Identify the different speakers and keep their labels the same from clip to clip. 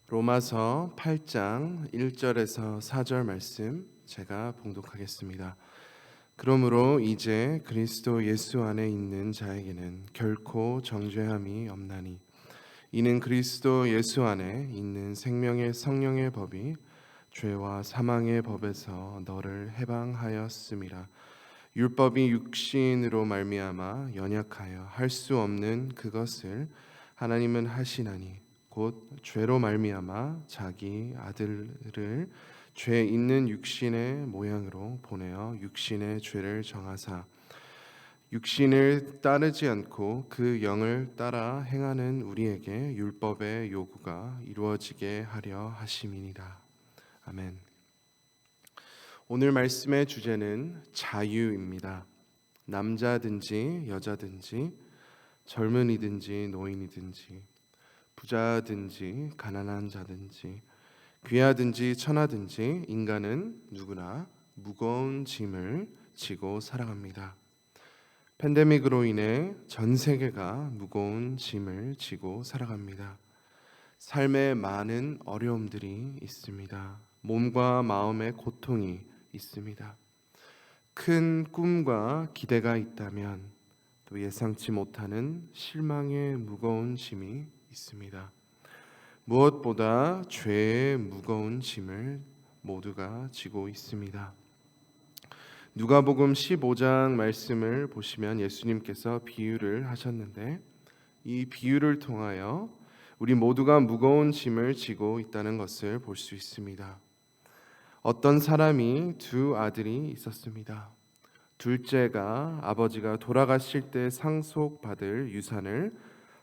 Speaker 1: 로마서 8장 1절에서 4절 말씀 제가 봉독하겠습니다. 그러므로 이제 그리스도 예수 안에 있는 자에게는 결코 정죄함이 없나니 이는 그리스도 예수 안에 있는 생명의 성령의 법이 죄와 사망의 법에서 너를 해방하였음이라. 율법이 육신으로 말미암아 연약하여 할 수 없는 그것을 하나님은 하시나니 곧 죄로 말미암아 자기 아들을 죄 있는 육신의 모양으로 보내어 육신의 죄를 정하사 육신을 따르지 않고 그 영을 따라 행하는 우리에게 율법의 요구가 이루어지게 하려 하심이니라. 아멘. 오늘 말씀의 주제는 자유입니다. 남자든지 여자든지 젊은이든지 노인이든지 부자든지 가난한 자든지 귀하든지 천하든지 인간은 누구나 무거운 짐을 지고 살아갑니다. 팬데믹으로 인해 전 세계가 무거운 짐을 지고 살아갑니다. 삶에 많은 어려움들이 있습니다. 몸과 마음의 고통이 있습니다. 큰 꿈과 기대가 있다면 또 예상치 못하는 실망의 무거운 짐이 있습니다. 무엇보다 죄의 무거운 짐을 모두가 지고 있습니다. 누가복음 15장 말씀을 보시면 예수님께서 비유를 하셨는데 이 비유를 통하여 우리 모두가 무거운 짐을 지고 있다는 것을 볼 수 있습니다. 어떤 사람이 두 아들이 있었습니다. 둘째가 아버지가 돌아가실 때 상속받을 유산을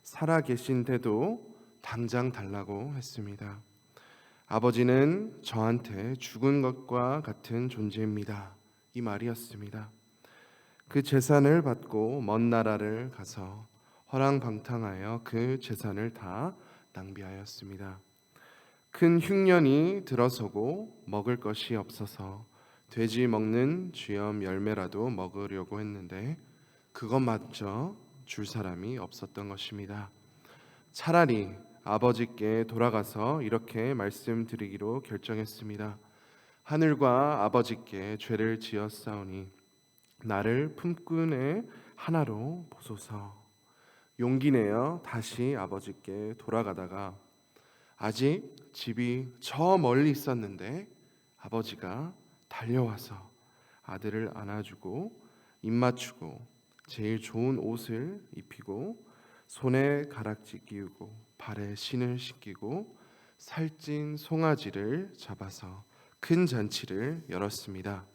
Speaker 1: 살아계신데도 당장 달라고 했습니다. 아버지는 저한테 죽은 것과 같은 존재입니다. 이 말이었습니다. 그 재산을 받고 먼 나라를 가서 허랑방탕하여 그 재산을 다 낭비하였습니다. 큰 흉년이 들어서고 먹을 것이 없어서 돼지 먹는 쥐염 열매라도 먹으려고 했는데 그것마저 줄 사람이 없었던 것입니다. 차라리 아버지께 돌아가서 이렇게 말씀드리기로 결정했습니다. 하늘과 아버지께 죄를 지었사오니 나를 품꾼의 하나로 보소서. 용기 내어 다시 아버지께 돌아가다가 아직 집이 저 멀리 있었는데 아버지가 달려와서 아들을 안아주고 입 맞추고 제일 좋은 옷을 입히고 손에 가락지 끼우고 발에 신을 신기고 살찐 송아지를 잡아서 큰 잔치를 열었습니다.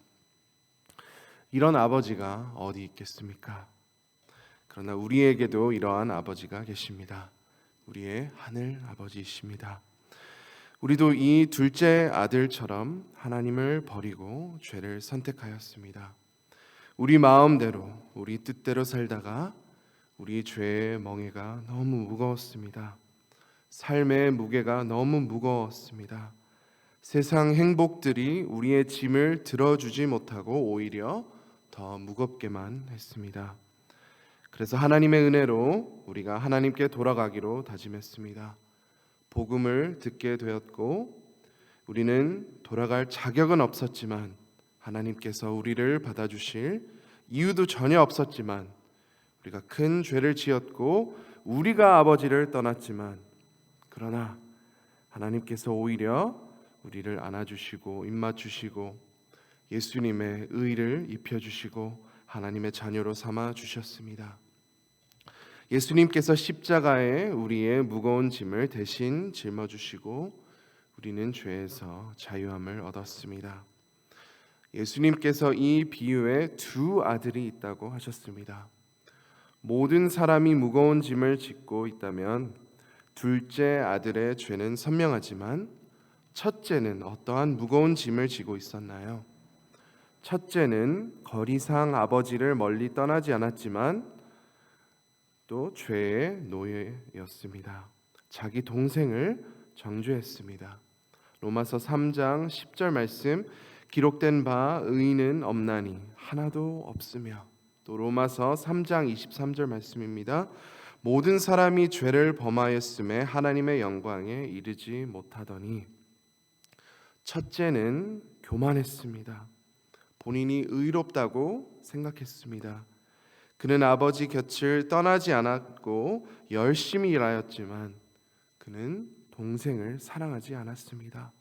Speaker 1: 이런 아버지가 어디 있겠습니까? 그러나 우리에게도 이러한 아버지가 계십니다. 우리의 하늘 아버지이십니다. 우리도 이 둘째 아들처럼 하나님을 버리고 죄를 선택하였습니다. 우리 마음대로 우리 뜻대로 살다가 우리 죄의 멍에가 너무 무거웠습니다. 삶의 무게가 너무 무거웠습니다. 세상 행복들이 우리의 짐을 들어주지 못하고 오히려 더 무겁게만 했습니다. 그래서 하나님의 은혜로 우리가 하나님께 돌아가기로 다짐했습니다. 복음을 듣게 되었고 우리는 돌아갈 자격은 없었지만 하나님께서 우리를 받아주실 이유도 전혀 없었지만 우리가 큰 죄를 지었고 우리가 아버지를 떠났지만 그러나 하나님께서 오히려 우리를 안아주시고 입맞추시고 예수님의 의를 입혀주시고 하나님의 자녀로 삼아 주셨습니다. 예수님께서 십자가에 우리의 무거운 짐을 대신 짊어주시고 우리는 죄에서 자유함을 얻었습니다. 예수님께서 이 비유에 두 아들이 있다고 하셨습니다. 모든 사람이 무거운 짐을 짓고 있다면 둘째 아들의 죄는 선명하지만 첫째는 어떠한 무거운 짐을 지고 있었나요? 첫째는 거리상 아버지를 멀리 떠나지 않았지만 또 죄의 노예였습니다. 자기 동생을 정죄했습니다. 로마서 3장 10절 말씀 기록된 바 의인은 없나니 하나도 없으며 또 로마서 3장 23절 말씀입니다. 모든 사람이 죄를 범하였음에 하나님의 영광에 이르지 못하더니 첫째는 교만했습니다. 본인이 의롭다고 생각했습니다. 그는 아버지 곁을 떠나지 않았고 열심히 일하였지만 그는 동생을 사랑하지 않았습니다.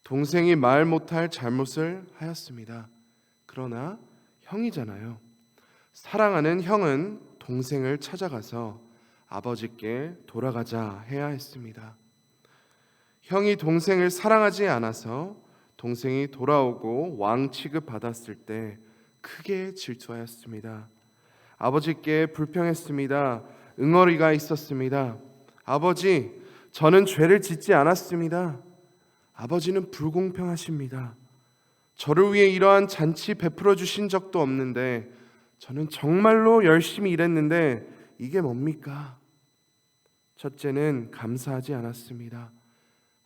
Speaker 1: 동생이 말 못할 잘못을 하였습니다. 그러나 형이잖아요. 사랑하는 형은 동생을 찾아가서 아버지께 돌아가자 해야 했습니다. 형이 동생을 사랑하지 않아서 동생이 돌아오고 왕 취급받았을 때 크게 질투하였습니다. 아버지께 불평했습니다. 응어리가 있었습니다. 아버지, 저는 죄를 짓지 않았습니다. 아버지는 불공평하십니다. 저를 위해 이러한 잔치 베풀어 주신 적도 없는데 저는 정말로 열심히 일했는데 이게 뭡니까? 첫째는 감사하지 않았습니다.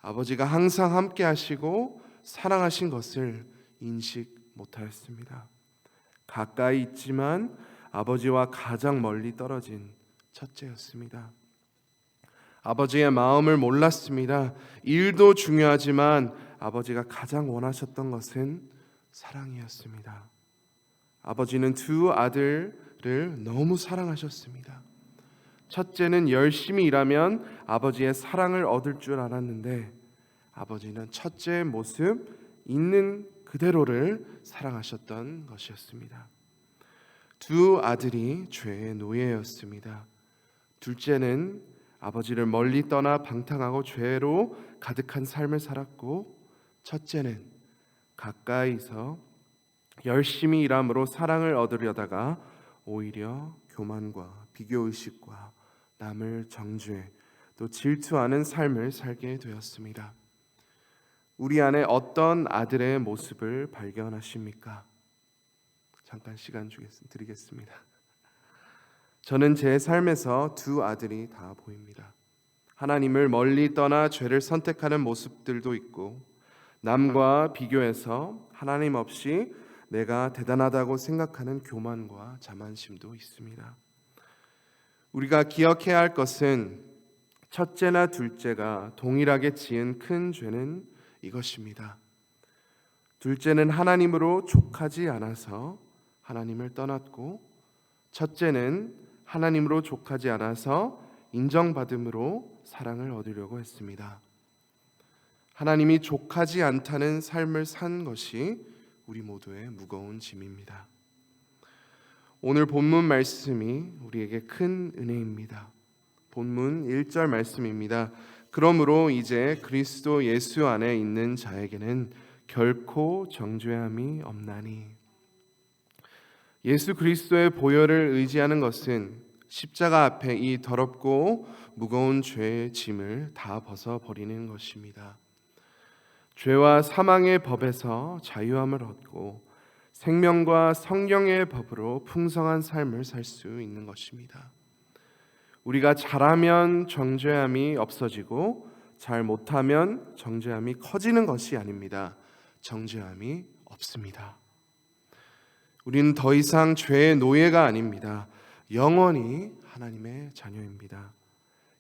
Speaker 1: 아버지가 항상 함께 하시고 사랑하신 것을 인식 못하였습니다. 가까이 있지만 아버지와 가장 멀리 떨어진 첫째였습니다. 아버지의 마음을 몰랐습니다. 일도 중요하지만 아버지가 가장 원하셨던 것은 사랑이었습니다. 아버지는 두 아들을 너무 사랑하셨습니다. 첫째는 열심히 일하면 아버지의 사랑을 얻을 줄 알았는데 아버지는 첫째의 모습 있는 그대로를 사랑하셨던 것이었습니다. 두 아들이 죄의 노예였습니다. 둘째는 아버지를 멀리 떠나 방탕하고 죄로 가득한 삶을 살았고 첫째는 가까이서 열심히 일함으로 사랑을 얻으려다가 오히려 교만과 비교의식과 남을 정죄 또 질투하는 삶을 살게 되었습니다. 우리 안에 어떤 아들의 모습을 발견하십니까? 잠깐 시간 드리겠습니다. 저는 제 삶에서 두 아들이 다 보입니다. 하나님을 멀리 떠나 죄를 선택하는 모습들도 있고 남과 비교해서 하나님 없이 내가 대단하다고 생각하는 교만과 자만심도 있습니다. 우리가 기억해야 할 것은 첫째나 둘째가 동일하게 지은 큰 죄는 이것입니다. 둘째는 하나님으로 족하지 않아서 하나님을 떠났고 첫째는 하나님으로 족하지 않아서 인정받음으로 사랑을 얻으려고 했습니다. 하나님이 족하지 않다는 삶을 산 것이 우리 모두의 무거운 짐입니다. 오늘 본문 말씀이 우리에게 큰 은혜입니다. 본문 1절 말씀입니다. 그러므로 이제 그리스도 예수 안에 있는 자에게는 결코 정죄함이 없나니. 예수 그리스도의 보혈을 의지하는 것은 십자가 앞에 이 더럽고 무거운 죄의 짐을 다 벗어버리는 것입니다. 죄와 사망의 법에서 자유함을 얻고 생명과 성령의 법으로 풍성한 삶을 살 수 있는 것입니다. 우리가 잘하면 정죄함이 없어지고 잘 못하면 정죄함이 커지는 것이 아닙니다. 정죄함이 없습니다. 우리는 더 이상 죄의 노예가 아닙니다. 영원히 하나님의 자녀입니다.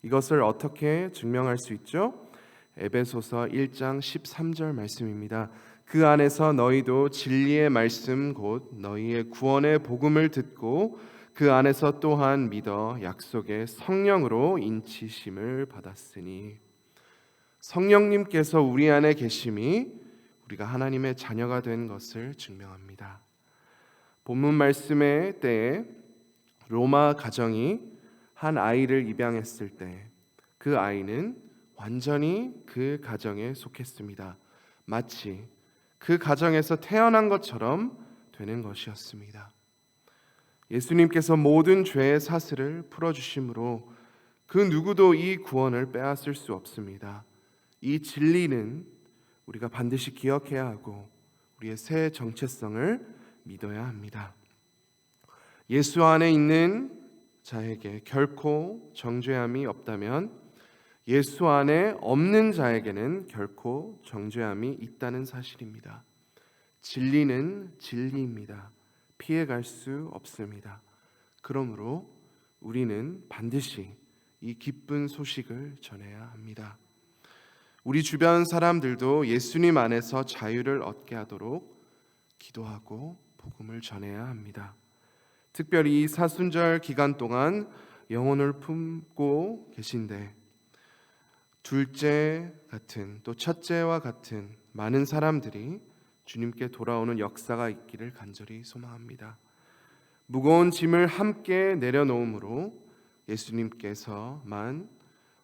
Speaker 1: 이것을 어떻게 증명할 수 있죠? 에베소서 1장 13절 말씀입니다. 그 안에서 너희도 진리의 말씀 곧 너희의 구원의 복음을 듣고 그 안에서 또한 믿어 약속의 성령으로 인치심을 받았으니. 성령님께서 우리 안에 계심이 우리가 하나님의 자녀가 된 것을 증명합니다. 본문 말씀의 때에 로마 가정이 한 아이를 입양했을 때 그 아이는 완전히 그 가정에 속했습니다. 마치 그 가정에서 태어난 것처럼 되는 것이었습니다. 예수님께서 모든 죄의 사슬을 풀어주심으로 그 누구도 이 구원을 빼앗을 수 없습니다. 이 진리는 우리가 반드시 기억해야 하고 우리의 새 정체성을 믿어야 합니다. 예수 안에 있는 자에게 결코 정죄함이 없다면 예수 안에 없는 자에게는 결코 정죄함이 있다는 사실입니다. 진리는 진리입니다. 피해갈 수 없습니다. 그러므로 우리는 반드시 이 기쁜 소식을 전해야 합니다. 우리 주변 사람들도 예수님 안에서 자유를 얻게 하도록 기도하고 복음을 전해야 합니다. 특별히 이 사순절 기간 동안 영혼을 품고 계신데 둘째 같은 또 첫째와 같은 많은 사람들이 주님께 돌아오는 역사가 있기를 간절히 소망합니다. 무거운 짐을 함께 내려놓음으로 예수님께서만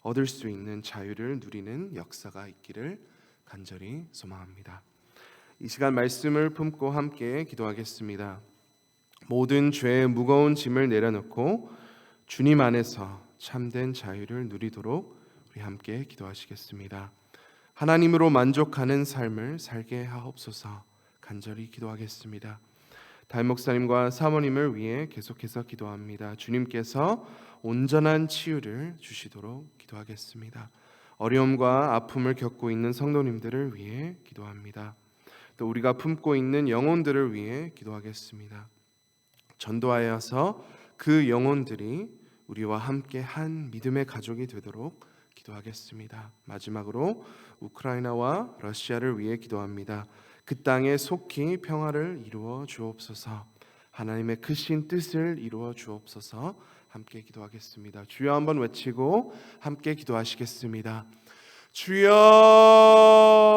Speaker 1: 얻을 수 있는 자유를 누리는 역사가 있기를 간절히 소망합니다. 이 시간 말씀을 품고 함께 기도하겠습니다. 모든 죄의 무거운 짐을 내려놓고 주님 안에서 참된 자유를 누리도록 우리 함께 기도하시겠습니다. 하나님으로 만족하는 삶을 살게 하옵소서. 간절히 기도하겠습니다. 담임 목사님과 사모님을 위해 계속해서 기도합니다. 주님께서 온전한 치유를 주시도록 기도하겠습니다. 어려움과 아픔을 겪고 있는 성도님들을 위해 기도합니다. 또 우리가 품고 있는 영혼들을 위해 기도하겠습니다. 전도하여서 그 영혼들이 우리와 함께 한 믿음의 가족이 되도록 기도하겠습니다. 마지막으로 우크라이나와 러시아를 위해 기도합니다. 그 땅에 속히 평화를 이루어 주옵소서. 하나님의 크신 뜻을 이루어 주옵소서. 함께 기도하겠습니다. 주여 한번 외치고 함께 기도하시겠습니다. 주여